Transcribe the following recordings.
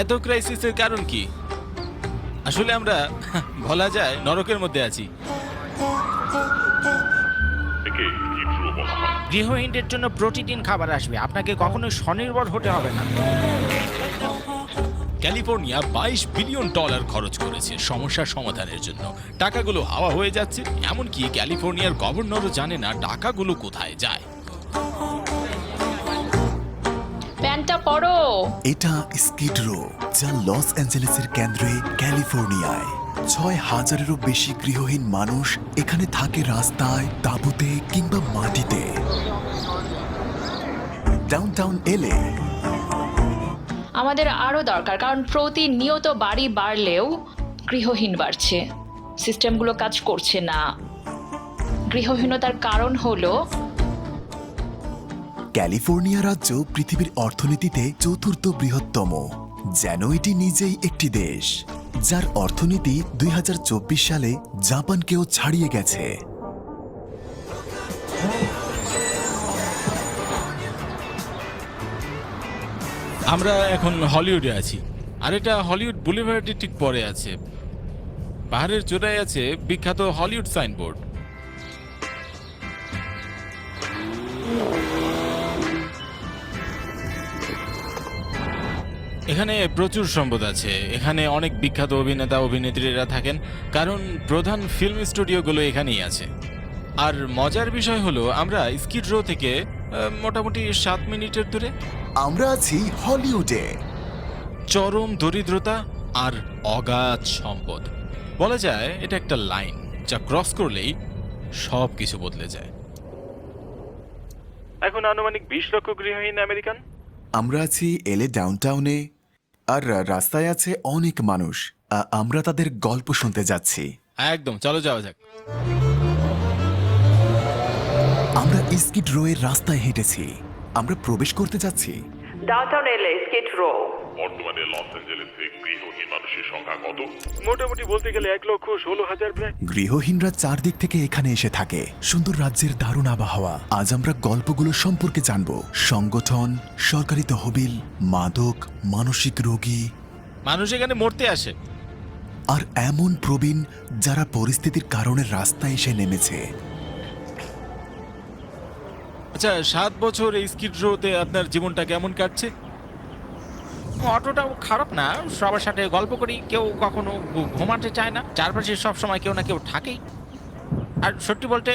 এত ক্রাইসিসের কারণ কি? আসলে আমরা বলা যায় নরকের মধ্যে আছি। গৃহহীনদের জন্য প্রতিদিন খাবার আসবে, আপনাকে কখনো স্বনির্ভর হতে হবে না। ক্যালিফোর্নিয়া $22 বিলিয়ন খরচ করেছে সমস্যার সমাধানের জন্য। টাকাগুলো হাওয়া হয়ে যাচ্ছে, এমনকি ক্যালিফোর্নিয়ার গভর্নরও জানে না টাকাগুলো কোথায় যায়। প্যান্টটা পরো। এটা স্কিড রো, যা লস অ্যাঞ্জেলেসের কেন্দ্রে ক্যালিফোর্নিয়ায়। 6,000-এরও বেশি গৃহহীন মানুষ এখানে থাকে, রাস্তায়, তাঁবুতে কিংবা মাটিতে। ডাউনটাউন এলে আমাদের আরো দরকার, কারণ প্রতিনিয়ত বাড়ি বাড়লেও গৃহহীন বাড়ছে, সিস্টেমগুলো কাজ করছে না। গৃহহীনতার কারণ হলো ক্যালিফোর্নিয়া রাজ্য পৃথিবীর অর্থনীতিতে ৪র্থ বৃহত্তম, যেন এটি নিজেই একটি দেশ, যার অর্থনীতি 2024 সালে জাপানকেও ছাড়িয়ে গেছে। আমরা এখন হলিউডে আছি, আর এটা হলিউড বুলিভার্ডের ঠিক পরে আছে। পাহাড়ের চূড়ায় আছে বিখ্যাত হলিউড সাইনবোর্ড। এখানে প্রচুর সম্পদ আছে, এখানে অনেক বিখ্যাত অভিনেতা অভিনেত্রীরা থাকেন, কারণ প্রধান ফিল্ম স্টুডিওগুলো এখানেই আছে। আর মজার বিষয় হলো আমরা স্কিড রো থেকে মোটামুটি 7 মিনিটের দূরে। আমরা আছি হলিউডে। চরম দরিদ্রতা আর অগাধ সম্পদ, বলা যায় এটা একটা লাইন যা ক্রস করলেই সব কিছু বদলে যায়। এখন আনুমানিক 20 লক্ষ গৃহহীন আমেরিকান। আমরা আছি এলে ডাউনটাউনে, আর রাস্তায় আছে অনেক মানুষ। আমরা তাদের গল্প শুনতে যাচ্ছি। একদম, চলো যাওয়া যাক। আমরা স্কিড রো এর রাস্তায় হেঁটেছি, আমরা প্রবেশ করতে যাচ্ছি। ডাউনটাউন এলে স্কিড রো। বর্তমানে লস অ্যাঞ্জেলেসে গৃহহীন মানুষের সংখ্যা কত? মোটামুটি বলতে গেলে 1,16,000 প্রায়। গৃহহীনরা চারদিক থেকে এখানে এসে থাকে। সুন্দর রাজ্যের দারুণ আবহাওয়া। আজ আমরা গল্পগুলো সম্পর্কে জানব। সংগঠন, সরকারি তহবিল, মাদক, মানসিক রোগী, মানুষ এখানে মরতে আসে। আর এমন প্রবীণ যারা পরিস্থিতির কারণে রাস্তায় এসে নেমেছে। আচ্ছা, 7 বছর এই স্কিড রোতে আপনার জীবনটা কেমন কাটছে? অতটাও খারাপ না, সবার সাথে গল্প করি, কেউ কখনো ঘুমাতে চায় না, চারপাশে সব সময় কেউ না কেউ থাকেই। আর সত্যি বলতে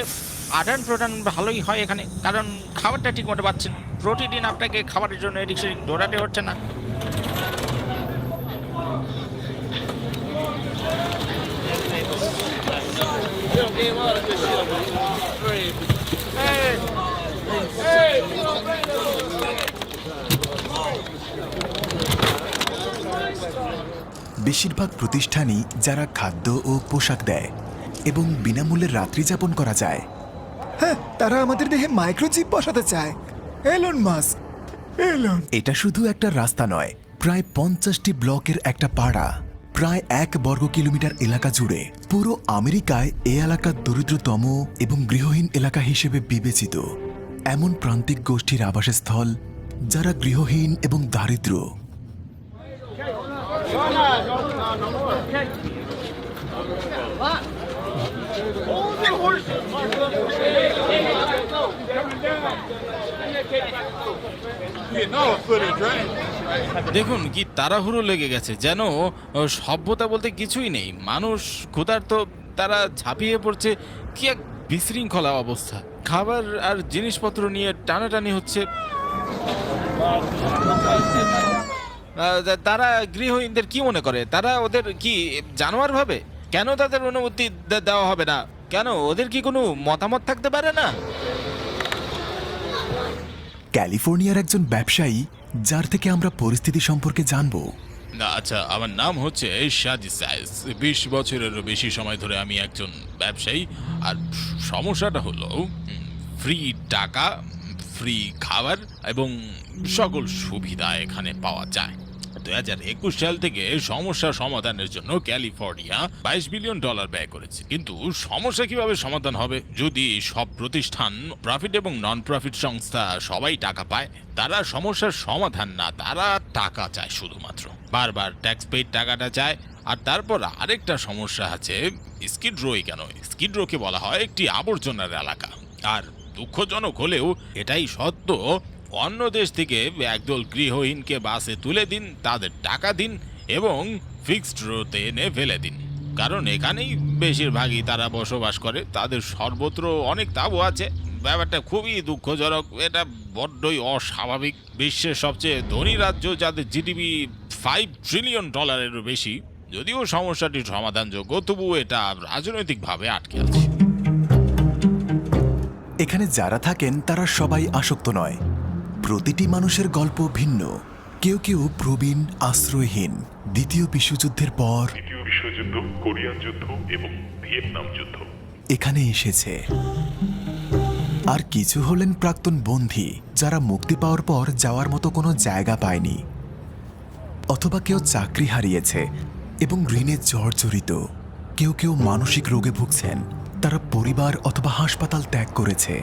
আদান প্রদান ভালোই হয় এখানে, কারণ খাবারটা ঠিক মতো পাচ্ছেন। প্রতিদিন আপনাকে খাবারের জন্য এদিক সেদিক দৌড়াতে হচ্ছে না। বেশিরভাগ প্রতিষ্ঠানই যারা খাদ্য ও পোশাক দেয় এবং বিনামূল্যে রাত্রি যাপন করা যায়। হ্যাঁ, তারা আমাদের দেহে মাইক্রোচিপ বসাতে চায়। Elon Musk, Elon. এটা শুধু একটা রাস্তা নয়, প্রায় 50টি ব্লকের একটা পাড়া, প্রায় 1 বর্গ কিলোমিটার এলাকা জুড়ে। পুরো আমেরিকায় এ এলাকা দরিদ্রতম এবং গৃহহীন এলাকা হিসেবে বিবেচিত। এমন প্রান্তিক গোষ্ঠীর আবাসস্থল যারা গৃহহীন এবং দারিদ্র। দেখুন কি তাড়াহুড়ো লেগে গেছে, যেন সভ্যতা বলতে কিছুই নেই। মানুষ ক্ষুধার্ত, তারা ঝাঁপিয়ে পড়ছে। কি এক বিশৃঙ্খলা অবস্থা। খাবার আর জিনিসপত্র নিয়ে টানাটানি হচ্ছে। তারা গৃহহীনদের কি মনে করে? তারা ওদের কি জানোয়ার ভাবে? কেন তাদের অনুমতি দেওয়া হবে না? কেন ওদের কি কোনো মতামত থাকতে পারে না? ক্যালিফোর্নিয়ার একজন ব্যবসায়ী, যার থেকে আমরা পরিস্থিতি সম্পর্কে জানব। না, আচ্ছা, আমার নাম হচ্ছে শাদি সাইজ। 20 বছরেরও বেশি সময় ধরে আমি একজন ব্যবসায়ী। আর সমস্যাটা হলো ফ্রি টাকা, ফ্রি খাবার এবং সকল সুবিধা এখানে পাওয়া যায়। 2021 সাল থেকে সমস্যা সমাধানের জন্য ক্যালিফোর্নিয়া $22 বিলিয়ন ব্যয় করেছে, কিন্তু সমস্যা কিভাবে সমাধান হবে যদি সব প্রতিষ্ঠান, প্রফিট এবং নন প্রফিট সংস্থা সবাই টাকা পায়? তারা সমস্যার সমাধান না, তারা টাকা চায় শুধুমাত্র, বারবার ট্যাক্স পেইড টাকাটা চায়। আর তারপর আরেকটা সমস্যা আছে, স্কিড রোই কেন? স্কিড রোকে বলা হয় একটি আবর্জনার এলাকা। আর দুঃখজনক হলেও এটাই সত্য, অন্য দেশ থেকে একদল গৃহহীনকে বাসে তুলে দিন, তাদের টাকা দিন এবং ফিক্সড রোতে এনে ফেলে দিন, কারণ এখানেই বেশিরভাগই তারা বসবাস করে। তাদের সর্বত্র অনেক তাঁবু আছে। ব্যাপারটা খুবই দুঃখজনক, এটা বড্ডই অস্বাভাবিক। বিশ্বের সবচেয়ে ধনী রাজ্য, যাদের জিডিপি $5 ট্রিলিয়ন বেশি, যদিও সমস্যাটি সমাধানযোগ্য, তবুও এটা রাজনৈতিকভাবে আটকে আছে। এখানে যারা থাকেন তারা সবাই আসক্ত নয়। প্রতিটি মানুষের গল্প ভিন্ন। কেউ কেউ প্রবীণ, আশ্রয়হীন, দ্বিতীয় বিশ্বযুদ্ধের পর দ্বিতীয় বিশ্বযুদ্ধ, কোরিয়ান যুদ্ধ এবং ভিয়েতনাম যুদ্ধ এখানে এসেছে। আর কিছু হলেন প্রাক্তন বন্দী, যারা মুক্তি পাওয়ার পর যাওয়ার মতো কোনো জায়গা পায়নি, অথবা কেউ চাকরি হারিয়েছে এবং ঋণে জর্জরিত। কেউ কেউ মানসিক রোগে ভুগছেন, তারা পরিবার অথবা হাসপাতাল ত্যাগ করেছে।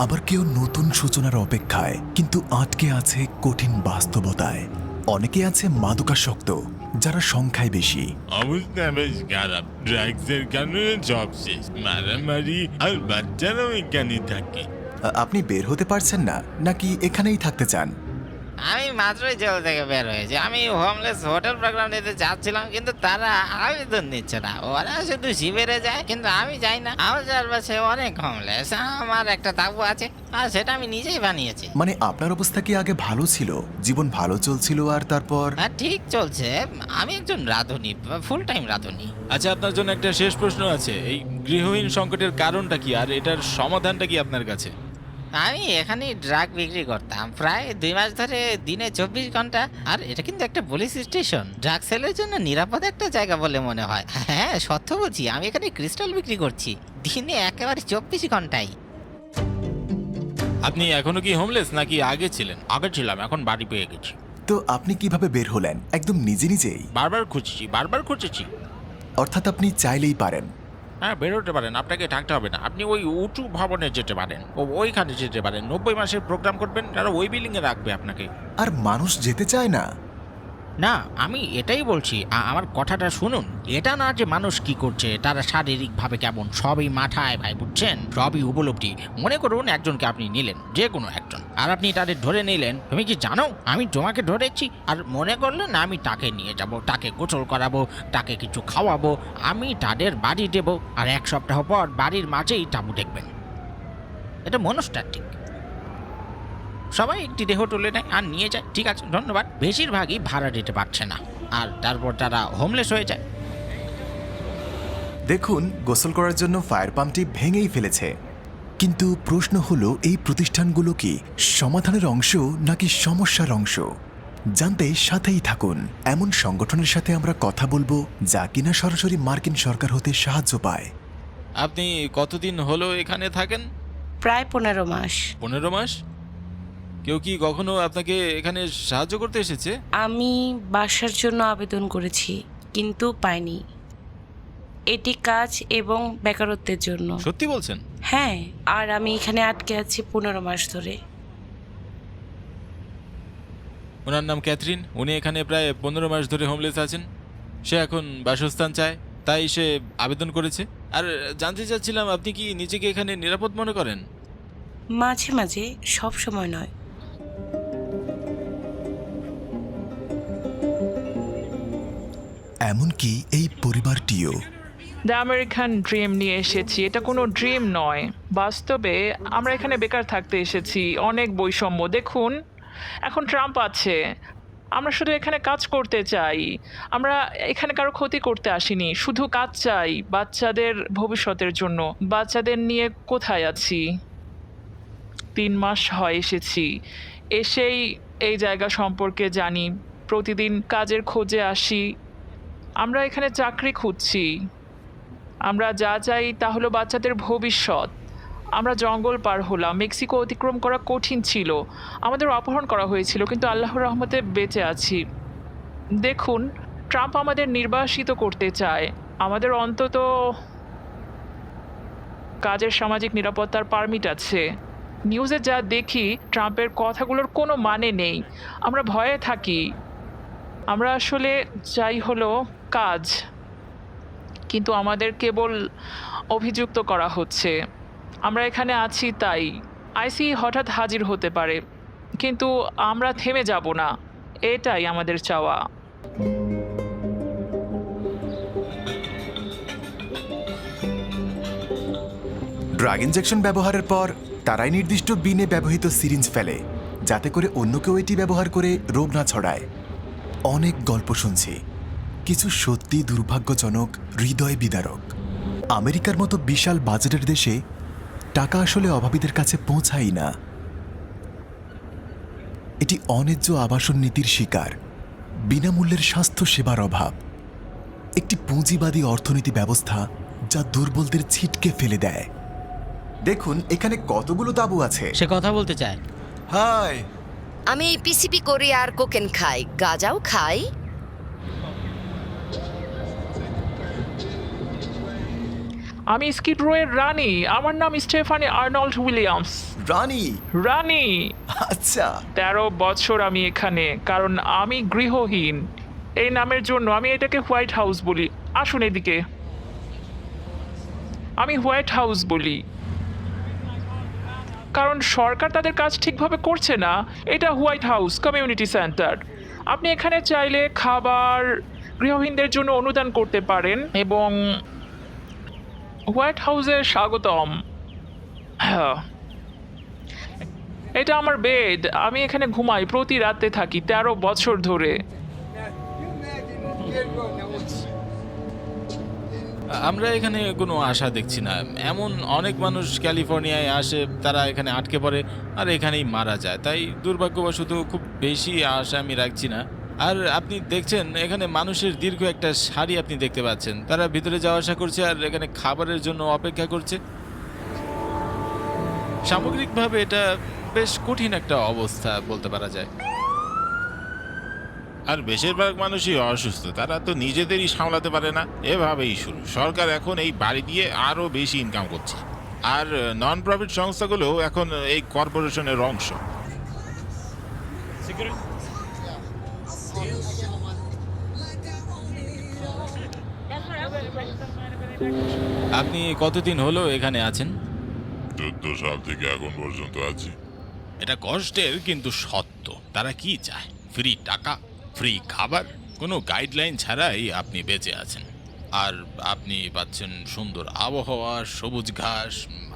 আবার কেউ নতুন সূচনার অপেক্ষায়, কিন্তু আটকে আছে কঠিন বাস্তবতায়। অনেকে আছে মাদকাসক্ত, যারা সংখ্যায় বেশি। অবস্থা বেশ খারাপ, ড্রাগসের কারণে জব শেষ, মারামারি, আর বাচ্চারাও এখানে থাকে। আপনি বের হতে পারছেন না, নাকি এখানেই থাকতে চান? আমি মাত্রই জেল থেকে বের হয়েছি। আমি হোমলেস হোটেল প্রোগ্রাম নিতে চাচ্ছিলাম, কিন্তু তারা আবেদন নিচ্ছে না। ওরা শুধু শিবিরে যায়, কিন্তু আমি যাই না। আমার চারপাশে অনেক হোমলেস। আমার একটা তাঁবু আছে, আর সেটা আমি নিজেই বানিয়েছি। মানে আপনার অবস্থা কি আগে ভালো ছিল? জীবন ভালো চলছিল আর তারপর? আর ঠিক চলছে। আমি একজন রাঁধুনি, ফুল টাইম রাঁধুনি। আচ্ছা, আপনার জন্য একটা শেষ প্রশ্ন আছে। এই গৃহহীন সংকটের কারণটা কি, আর এটার সমাধানটা কি আপনার কাছে? আমি এখানে ড্রাগ বিক্রি করতাম প্রায় 2 মাস ধরে, দিনে 24 ঘন্টা। আর এটা কিন্তু একটা পুলিশ স্টেশন, ড্রাগ সেলের জন্য নিরাপদ একটা জায়গা বলে মনে হয়। হ্যাঁ, সত্য বলছি, আমি এখানে ক্রিস্টাল বিক্রি করছি দিনে একেবারে 24 ঘন্টায়। আপনি এখনো কি হোমলেস, নাকি আগে ছিলেন? আগে ছিলাম, এখন বাড়ি পেয়ে গেছি। তো আপনি কিভাবে বের হলেন? একদম নিজে নিজেই? বারবার খুঁজেছি। অর্থাৎ আপনি চাইলেই পারেন? হ্যাঁ, বেরোতে পারেন, আপনাকে থাকতে হবে না। আপনি ওই উঁচু ভবনে যেতে পারেন, ওইখানে যেতে পারেন। 90 মাসের প্রোগ্রাম করবেন, তারা ওই বিল্ডিংয়ে রাখবে আপনাকে। আর মানুষ যেতে চায় না? না, আমি এটাই বলছি, আমার কথাটা শুনুন। এটা না যে মানুষ কি করছে, তারা শারীরিকভাবে কেমন, সবই মাথায় ভাই, বুঝছেন? সবই উপলব্ধি। মনে করুন একজনকে আপনি নিলেন, যে কোনো একজন, আর আপনি তাদের ধরে নিলেন। তুমি কি জানো আমি তোমাকে ধরেছি? আর মনে করলেন আমি তাকে নিয়ে যাব, তাকে গোসল করাবো, তাকে কিছু খাওয়াবো, আমি তাদের বাড়ি দেব, আর 1 সপ্তাহ পর বাড়ির মাঝেই তাঁবু দেখবেন। এটা মনস্তাত্ত্বিক। সবাই একটি দেহ তুলে নেয় আর নিয়ে যায়, ঠিক আছে, ধন্যবাদ। বেশিরভাগই ভাড়া দিতে পারছে না, আর তারপর তারা হোমলেস হয়ে যায়। দেখুন, গোসল করার জন্য ফায়ার পাম্পটি ভেঙেই ফেলেছে। কিন্তু প্রশ্ন হলো, এই প্রতিষ্ঠানগুলো কি সমাধানের অংশ নাকি সমস্যার অংশ? জানতে সাথেই থাকুন। এমন সংগঠনের সাথে আমরা কথা বলবো যা কিনা সরাসরি মার্কিন সরকার হতে সাহায্য পায়। আপনি কতদিন হলো এখানে থাকেন? প্রায় 15 মাস। 15 মাস? কেউ কি কখনো আপনাকে এখানে সাহায্য করতে এসেছে? আমি বাসার জন্য আবেদন করেছি, কিন্তু পাইনি। এটি কাজ এবং বেকারত্বের জন্য। সত্যি বলছেন? হ্যাঁ, আর আমি এখানে আটকে আছি 15 মাস ধরে। ওনার নাম ক্যাথরিন। উনি এখানে প্রায় 15 মাস ধরে হোমলেস আছেন। সে এখন বাসস্থান চায়, তাই সে আবেদন করেছে। আর জানতে চাচ্ছিলাম, আপনি কি নিজেকে এখানে নিরাপদ মনে করেন? মাঝে মাঝে, সব সময় নয়। এমনকি এই পরিবারটিও। দ্য আমেরিকান ড্রিম নিয়ে এসেছি। এটা কোনো ড্রিম নয়, বাস্তবে আমরা এখানে বেকার থাকতে এসেছি। অনেক বৈষম্য দেখুন, এখন ট্রাম্প আছে। আমরা শুধু এখানে কাজ করতে চাই। আমরা এখানে কারো ক্ষতি করতে আসিনি, শুধু কাজ চাই বাচ্চাদের ভবিষ্যতের জন্য। বাচ্চাদের নিয়ে কোথায় আছি? 3 মাস হয় এসেছি। এসেই এই জায়গা সম্পর্কে জানি, প্রতিদিন কাজের খোঁজে আসি। আমরা এখানে চাকরি খুঁজছি। আমরা যা চাই তা হলো বাচ্চাদের ভবিষ্যৎ। আমরা জঙ্গল পার হলাম, মেক্সিকো অতিক্রম করা কঠিন ছিল, আমাদের অপহরণ করা হয়েছিল, কিন্তু আল্লাহর রহমতে বেঁচে আছি। দেখুন, ট্রাম্প আমাদের নির্বাসিত করতে চায়। আমাদের অন্তত কাজের সামাজিক নিরাপত্তার পারমিট আছে। নিউজে যা দেখি, ট্রাম্পের কথাগুলোর কোনো মানে নেই। আমরা ভয়ে থাকি। আমরা আসলে চাই হলো কাজ, কিন্তু আমাদের কেবল অভিযুক্ত করা হচ্ছে। আমরা এখানে আছি তাই। আইসি হঠাৎ হাজির হতে পারে, কিন্তু আমরা থেমে যাব না। এটাই আমাদের চাওয়া। ড্রাগ ইনজেকশন ব্যবহারের পর তারাই নির্দিষ্ট বিনে ব্যবহৃত সিরিঞ্জ ফেলে, যাতে করে অন্য কেউ এটি ব্যবহার করে রোগ না ছড়ায়। অনেক গল্প শুনছি, কিছু সত্যি দুর্ভাগ্যজনক, হৃদয় বিদারক। আমেরিকার মতো বিশাল বাজেটের দেশে টাকা আসলে অভাবীদের কাছে পৌঁছায় না। এটি অন্যায্য আবাসন নীতির শিকার, বিনামূল্যের স্বাস্থ্য সেবার অভাব, একটি পুঁজিবাদী অর্থনীতি ব্যবস্থা যা দুর্বলদের ছিটকে ফেলে দেয়। দেখুন এখানে কতগুলো তাঁবু আছে। সে কথা বলতে চায়। হাই, আমি পিসিপি করি আর কোকেন খাই, গাঁজাও খাই। আমি স্কিড রোয়ের রানী। আমার নাম স্টেফানি আর্নল্ড উইলিয়ামস। রানী? রানী। আচ্ছা। 13 বছর আমি এখানে, কারণ আমি গৃহহীন। এই নামের জন্য আমি এটাকে হোয়াইট হাউস বলি। আসুন এদিকে। আমি হোয়াইট হাউস বলি কারণ সরকার তাদের কাজ ঠিকভাবে করছে না। এটা হোয়াইট হাউস কমিউনিটি সেন্টার। আপনি এখানে চাইলে খাবার, গৃহহীনদের জন্য অনুদান করতে পারেন এবং হোয়াইট হাউসে স্বাগতম। হ্যাঁ, এটা আমার বেড। আমি এখানে ঘুমাই, প্রতি রাতে থাকি 13 বছর ধরে। আমরা এখানে কোনো আশা দেখছি না। এমন অনেক মানুষ ক্যালিফোর্নিয়ায় আসে, তারা এখানে আটকে পড়ে আর এখানেই মারা যায়। তাই দুর্ভাগ্যবশত খুব বেশি আশা আমি রাখছি না। আর আপনি দেখছেন এখানে মানুষের দীর্ঘ একটা সারি আপনি দেখতে পাচ্ছেন। তারা ভিতরে যাওয়া আসা করছে আর এখানে খাবারের জন্য অপেক্ষা করছে। সামগ্রিকভাবে এটা বেশ কঠিন একটা অবস্থা বলতে পারা যায়। আর বেশিরভাগ মানুষই অসুস্থ, তারা তো নিজেদেরই সামলাতে পারে না। এভাবেই শুরু। সরকার এখন এই বাড়ি দিয়ে আরো বেশি ইনকাম করছে, আর নন প্রফিট সংস্থাগুলো এখন এই কর্পোরেশনের অংশ। আপনি কতদিন হলো এখানে আছেন? 14 সাল থেকে এখন পর্যন্ত আছি। এটা কষ্টের কিন্তু সত্য। তারা কি চায়? ফ্রি টাকা, ফ্রি খাবার, কোনো গাইডলাইন ছাড়াই আপনি বেঁচে আছেন। আর আপনি পাচ্ছেন সুন্দর আবহাওয়া, সবুজ ঘাস,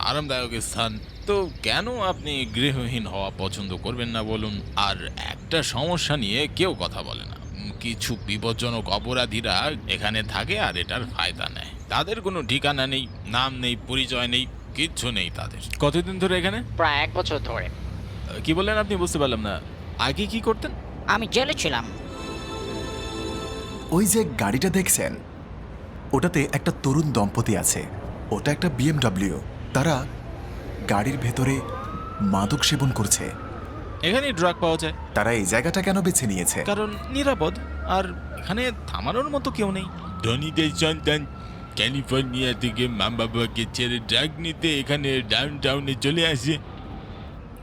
আরামদায়ক স্থান। তো কেন আপনি গৃহহীন হওয়া পছন্দ করবেন না বলুন? আর একটা সমস্যা নিয়ে কেউ কথা বলে না। কিছু বিপজ্জনক অপরাধীরা এখানে থাকে আর এটার ফায়দা নেয়। তাদের কোনো ঠিকানা নেই, নাম নেই, পরিচয় নেই, কিচ্ছু নেই তাদের। কতদিন ধরে এখানে? প্রায় 1 বছর ধরে। কি বললেন আপনি? বুঝতে পারলাম না। আগে কি করতেন? আমি জেলে ছিলাম। ওই যে গাড়িটা দেখছেন, ওটাতে একটা তরুণ দম্পতি আছে। ওটা একটা BMW। তারা গাড়ির ভেতরে মাদক সেবন করছে। এখানে ড্রাগ পাওয়া যায়। তারা এই জায়গাটা কেন বেছে নিয়েছে? কারণ নিরাপদ, আর এখানে থামানোর মতো কেউ নেই। ধনীদের সন্তান ক্যালিফোর্নিয়া থেকে মা বাবাকে ছেড়ে ড্রাগ নিতে এখানে ডাউনটাউনে চলে আসে।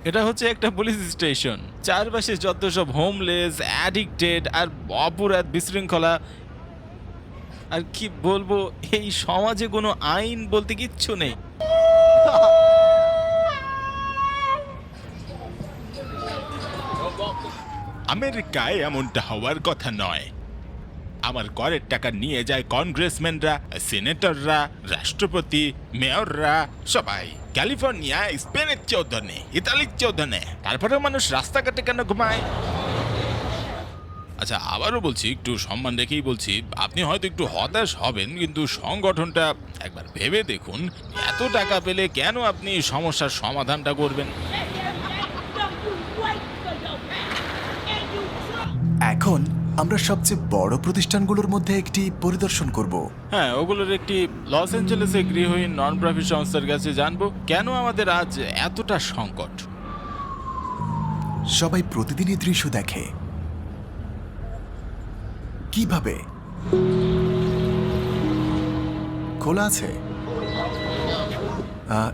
এটা হচ্ছে একটা পুলিশ স্টেশন। চারপাশে যত সব হোমলেস, অ্যাডিক্টেড আর অপরাধ বিশৃঙ্খলা। আর কি বলবো, এই সমাজে কোনো আইন বলতে কিচ্ছু নেই। আমেরিকায় এমনটা হওয়ার কথা নয়। আমার করের টাকা নিয়ে যায় কংগ্রেসম্যানরা, সিনেটররা, রাষ্ট্রপতি, মেয়ররা, সবাই। ক্যালিফোর্নিয়া স্পেনের চেয়েও ধনে, ইতালির চেয়েও ধনে। তারপরেও মানুষ রাস্তাঘাটে কেন ঘুমায়? আচ্ছা, আবারও বলছি, একটু সম্মান রেখেই বলছি, আপনি হয়তো একটু হতাশ হবেন, কিন্তু সংগঠনটা একবার ভেবে দেখুন। এত টাকা পেলে কেন আপনি সমস্যার সমাধানটা করবেন? এখন আমরা সবচেয়ে বড় প্রতিষ্ঠানগুলোর মধ্যে একটি পরিদর্শন করব। হ্যাঁ, ওগুলোর একটি লস অ্যাঞ্জেলেসে গৃহহীন নন প্রফিট সংস্থার কাছে জানবো কেন আমাদের আজ এতটা সংকট। সবাই প্রতিদিনই দৃশ্য দেখে, কিভাবে? খোলা আছে?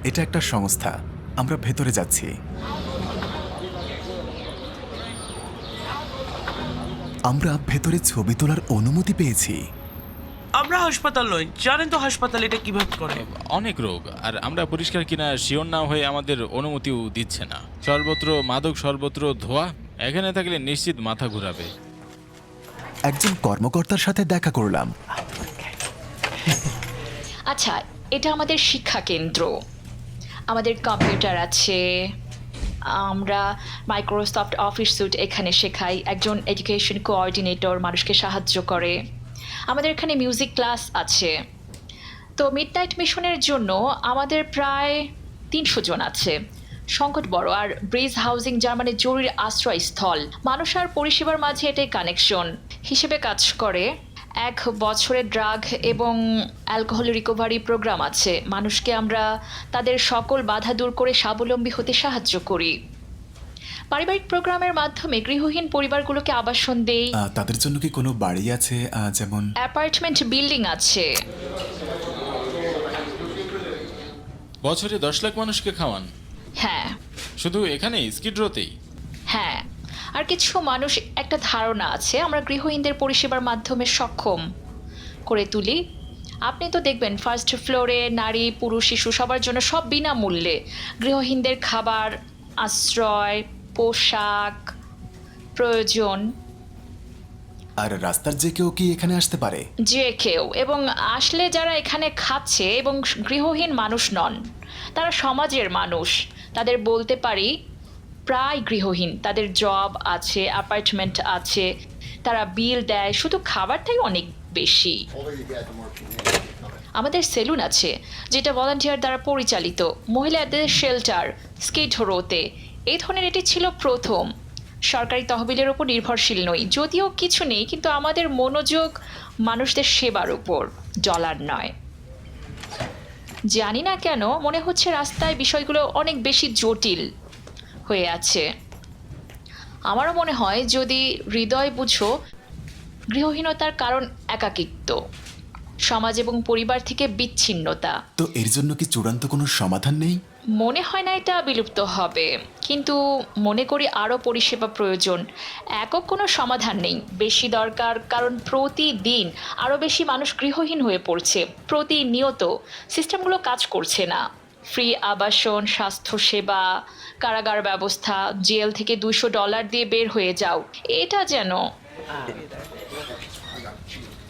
এটা একটা সংস্থা। আমরা ভেতরে যাচ্ছি। আমরা ভেতরে ছবি তোলার অনুমতি পেয়েছি। আমরা হাসপাতাল নই, জানেন তো হাসপাতাল এটা কিভাবে করে। অনেক রোগ, আর আমরা পরিষ্কার কিনা শিওর না হয়ে আমাদের অনুমতিও দিচ্ছে না। সর্বত্র মাদক, সর্বত্র ধোয়া। এখানে থাকলে নিশ্চিত মাথা ঘুরাবে। একজন কর্মকর্তার সাথে দেখা করলাম। আচ্ছা, এটা আমাদের শিক্ষা কেন্দ্র। আমাদের কম্পিউটার আছে, আমরা মাইক্রোসফট অফিস স্যুট এখানে শেখাই। একজন এডুকেশন কোঅর্ডিনেটর মানুষকে সাহায্য করে। আমাদের এখানে মিউজিক ক্লাস আছে। তো মিডনাইট মিশনের জন্য আমাদের প্রায় 300 জন আছে। সংকট বড়, আর ব্রিজ হাউজিং যার মানে জরুরি আশ্রয়স্থল, মানুষ আর পরিষেবার মাঝে এটাই কানেকশন হিসেবে কাজ করে। 1 বছরের ড্রাগ এবং অ্যালকোহল রিকভারি প্রোগ্রাম আছে। মানুষকে আমরা তাদের সকল বাধা দূর করে স্বাবলম্বী হতে সাহায্য করি। পারিবারিক প্রোগ্রামের মাধ্যমে গৃহহীন পরিবারগুলোকে আবাসন দেই। তাদের জন্য কি কোনো বাড়ি আছে, যেমন? অ্যাপার্টমেন্ট বিল্ডিং আছে। বছরে 10 লাখ মানুষকে খাওয়ান? হ্যাঁ শুধু এখানে স্কিড রোতেই? হ্যাঁ, আর কিছু মানুষ একটা ধারণা আছে আমরা গৃহহীনদের পরিষেবার মাধ্যমে সক্ষম করে তুলি। আপনি তো দেখবেন ফার্স্ট ফ্লোরে নারী, পুরুষ, শিশু সবার জন্য সব বিনামূল্যে গৃহহীনদের খাবার, আশ্রয়, পোশাক প্রয়োজন। আর রাস্তার যে কেউ কি এখানে আসতে পারে? যে কেউ, এবং আসলে যারা এখানে খাচ্ছে এবং গৃহহীন মানুষ নন, তারা সমাজের মানুষ। তাদের বলতে পারি প্রায় গৃহহীন, তাদের জব আছে, অ্যাপার্টমেন্ট আছে, তারা বিল দেয়, শুধু খাবারটাই অনেক বেশি। আমাদের সেলুন আছে যেটা ভলান্টিয়ার দ্বারা পরিচালিত, মহিলাদের শেল্টার স্কিড রোতে। এই ধরনের এটি ছিল প্রথম। সরকারি তহবিলের ওপর নির্ভরশীল নই, যদিও কিছু নেই, কিন্তু আমাদের মনোযোগ মানুষদের সেবার উপর, ডলার নয়। জানি না কেন মনে হচ্ছে রাস্তায় বিষয়গুলো অনেক বেশি জটিল হয়ে আছে। আমারও মনে হয় যদি হৃদয় বুঝো, গৃহহীনতার কারণ একাকিত্ব, সমাজ এবং পরিবার থেকে বিচ্ছিন্নতা। তো এর জন্য কি চূড়ান্ত কোনো সমাধান নেই? মনে হয় না এটা বিলুপ্ত হবে, কিন্তু মনে করি আরও পরিষেবা প্রয়োজন। একক কোনো সমাধান নেই, বেশি দরকার, কারণ প্রতিদিন আরও বেশি মানুষ গৃহহীন হয়ে পড়ছে। প্রতিনিয়ত সিস্টেমগুলো কাজ করছে না। ফ্রি আবাসন, স্বাস্থ্যসেবা, কারাগার ব্যবস্থা, জেল থেকে $200 দিয়ে বের হয়ে যাও, এটা যেন।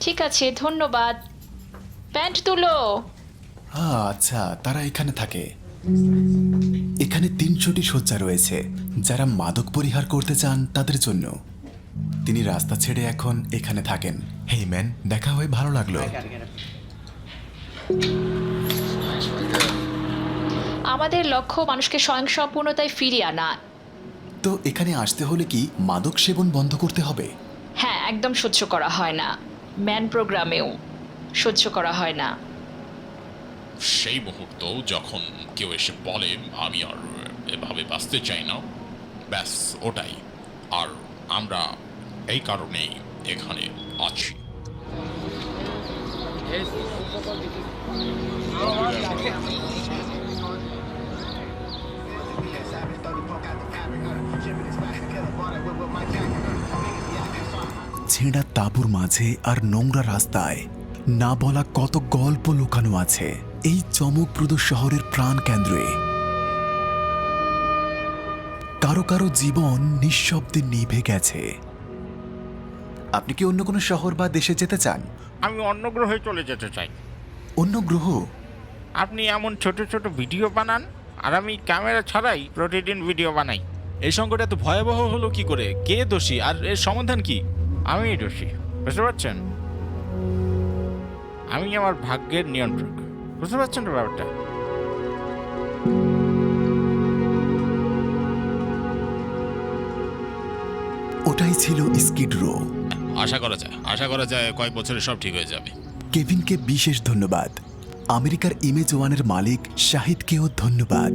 ঠিক আছে, ধন্যবাদ। প্যান্ট তুলো। আচ্ছা, তারা এখানে থাকে। এখানে 300টি শয্যা রয়েছে যারা মাদক পরিহার করতে চান তাদের জন্য। তিনি রাস্তা ছেড়ে এখন এখানে থাকেন। হেই ম্যান, দেখা হয়ে ভালো লাগলো। আমাদের লক্ষ্য মানুষকে স্বয়ংসম্পূর্ণতায় ফিরিয়ে আনা। তো এখানে আসতে হলে কি মাদক সেবন বন্ধ করতে হবে? হ্যাঁ, একদম সহ্য করা হয় না। ম্যান প্রোগ্রামেও সহ্য করা হয় না। সেই মুহূর্ত যখন কেউ এসে বলে আমি আর এভাবে বাঁচতে চাই না, ব্যাস ওটাই। আর আমরা এই কারণেই এখানে আছি। ছেঁড়া তাঁবুর মাঝে আর নোংরা রাস্তায় না বলা কত গল্প লুকানো আছে এই চমকপ্রদ শহরের প্রাণ কেন্দ্রে। কারো কারো জীবন নিঃশব্দে নিভে গেছে। আপনি কি অন্য কোনো শহর বা দেশে যেতে চান? আমি অন্য গ্রহে চলে যেতে চাই। অন্য গ্রহ? আপনি এমন ছোট ছোট ভিডিও বানান, আর আমি ক্যামেরা ছাড়াই প্রতিদিন ভিডিও বানাই। এই সংকট এত ভয়াবহ হলো কি করে? কে দোষী, আর এর সমাধান কি? আমি দোষী, বুঝতে পারছেন? আমি আমার ভাগ্যের নিয়ন্ত্রক, বুঝতে পারছেন তো ব্যাপারটা? ওটাই ছিল স্কিড রো। আশা করা যায় কয়েক বছরে সব ঠিক হয়ে যাবে। কেভিনকে বিশেষ ধন্যবাদ। আমেরিকার ইমেজ ওয়ানের মালিক শাহিদকেও ধন্যবাদ।